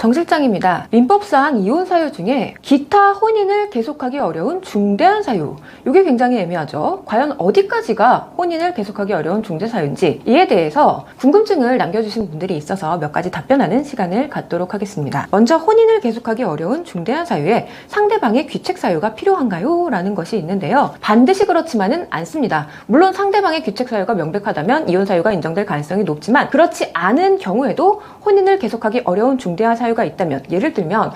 정 실장입니다. 민법상 이혼 사유 중에 기타 혼인을 계속하기 어려운 중대한 사유, 이게 굉장히 애매하죠. 과연 어디까지가 혼인을 계속하기 어려운 중대 사유인지, 이에 대해서 궁금증을 남겨주신 분들이 있어서 몇 가지 답변하는 시간을 갖도록 하겠습니다. 먼저 혼인을 계속하기 어려운 중대한 사유에 상대방의 귀책 사유가 필요한가요? 라는 것이 있는데요. 반드시 그렇지만은 않습니다. 물론 상대방의 귀책 사유가 명백하다면 이혼 사유가 인정될 가능성이 높지만, 그렇지 않은 경우에도 혼인을 계속하기 어려운 중대한 사유가 있다면, 예를 들면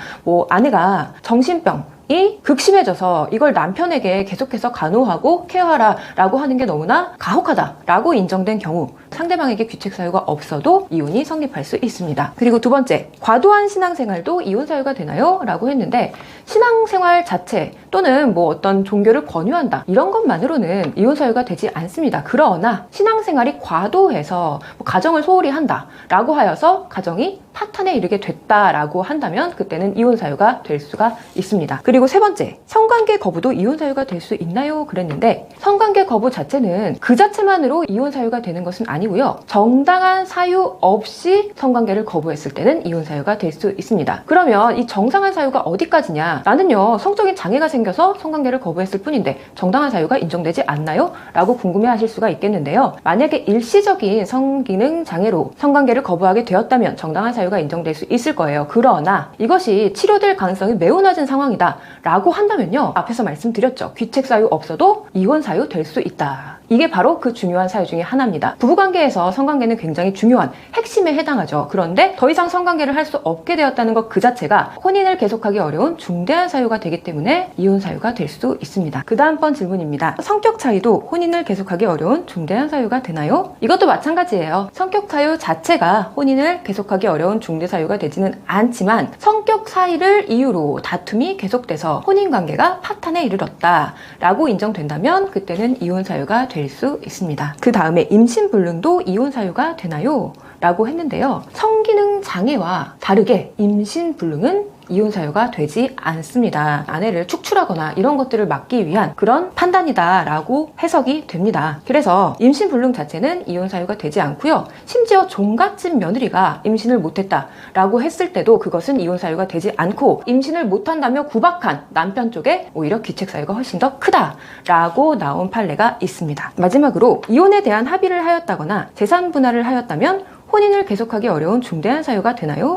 아내가 정신병이 극심해져서 이걸 남편에게 계속해서 간호하고 케어하라 라고 하는 게 너무나 가혹하다 라고 인정된 경우, 상대방에게 귀책 사유가 없어도 이혼이 성립할 수 있습니다. 그리고 두 번째, 과도한 신앙생활도 이혼 사유가 되나요? 라고 했는데, 신앙생활 자체 또는 어떤 종교를 권유한다, 이런 것만으로는 이혼 사유가 되지 않습니다. 그러나 신앙생활이 과도해서 가정을 소홀히 한다 라고 하여서 가정이 파탄에 이르게 됐다라고 한다면 그때는 이혼 사유가 될 수가 있습니다. 그리고 세 번째, 성관계 거부도 이혼 사유가 될 수 있나요? 그랬는데, 성관계 거부 자체는 그 자체만으로 이혼 사유가 되는 것은 아니고요. 정당한 사유 없이 성관계를 거부했을 때는 이혼 사유가 될 수 있습니다. 그러면 이 정당한 사유가 어디까지냐? 나는요, 성적인 장애가 생겨서 성관계를 거부했을 뿐인데 정당한 사유가 인정되지 않나요? 라고 궁금해 하실 수가 있겠는데요. 만약에 일시적인 성기능 장애로 성관계를 거부하게 되었다면 정당한 사유가 인정될 수 있을 거예요. 그러나 이것이 치료될 가능성이 매우 낮은 상황이다 라고 한다면요, 앞에서 말씀드렸죠. 귀책 사유 없어도 이혼 사유 될 수 있다. 이게 바로 그 중요한 사유 중에 하나입니다. 부부관계에서 성관계는 굉장히 중요한 핵심에 해당하죠. 그런데 더 이상 성관계를 할 수 없게 되었다는 것 그 자체가 혼인을 계속하기 어려운 중대한 사유가 되기 때문에 이혼 사유가 될 수 있습니다. 그 다음번 질문입니다. 성격 차이도 혼인을 계속하기 어려운 중대한 사유가 되나요? 이것도 마찬가지예요. 성격 차이 자체가 혼인을 계속하기 어려운 중대 사유가 되지는 않지만, 성격 차이를 이유로 다툼이 계속돼서 혼인관계가 파탄에 이르렀다 라고 인정된다면 그때는 이혼 사유가 될 수 있습니다. 그 다음에 임신불능도 이혼 사유가 되나요? 라고 했는데요. 성기능 장애와 다르게 임신불능은 이혼 사유가 되지 않습니다. 아내를 축출하거나 이런 것들을 막기 위한 그런 판단이다 라고 해석이 됩니다. 그래서 임신불능 자체는 이혼 사유가 되지 않고요. 심지어 종갓집 며느리가 임신을 못했다 라고 했을 때도 그것은 이혼 사유가 되지 않고, 임신을 못한다며 구박한 남편 쪽에 오히려 귀책 사유가 훨씬 더 크다 라고 나온 판례가 있습니다. 마지막으로, 이혼에 대한 합의를 하였다거나 재산 분할을 하였다면 혼인을 계속하기 어려운 중대한 사유가 되나요?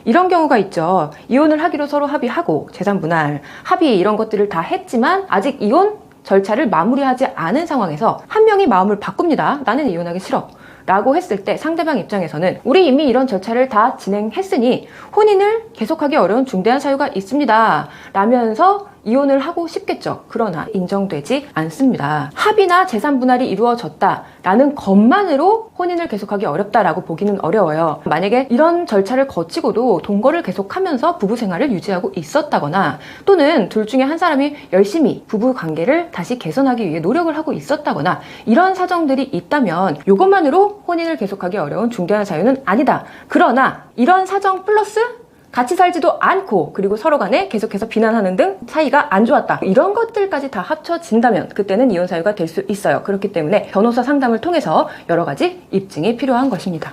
이런 경우가 있죠. 이혼을 하기로 서로 합의하고 재산 분할, 합의 이런 것들을 다 했지만 아직 이혼 절차를 마무리하지 않은 상황에서 한 명이 마음을 바꿉니다. 나는 이혼하기 싫어 라고 했을 때 상대방 입장에서는 우리 이미 이런 절차를 다 진행했으니 혼인을 계속하기 어려운 중대한 사유가 있습니다 라면서 이혼을 하고 싶겠죠. 그러나 인정되지 않습니다. 합의나 재산 분할이 이루어졌다라는 것만으로 혼인을 계속하기 어렵다라고 보기는 어려워요. 만약에 이런 절차를 거치고도 동거를 계속하면서 부부 생활을 유지하고 있었다거나, 또는 둘 중에 한 사람이 열심히 부부 관계를 다시 개선하기 위해 노력을 하고 있었다거나, 이런 사정들이 있다면 이것만으로 혼인을 계속하기 어려운 중대한 사유는 아니다. 그러나 이런 사정 플러스 같이 살지도 않고, 그리고 서로 간에 계속해서 비난하는 등 사이가 안 좋았다, 이런 것들까지 다 합쳐진다면 그때는 이혼 사유가 될 수 있어요. 그렇기 때문에 변호사 상담을 통해서 여러 가지 입증이 필요한 것입니다.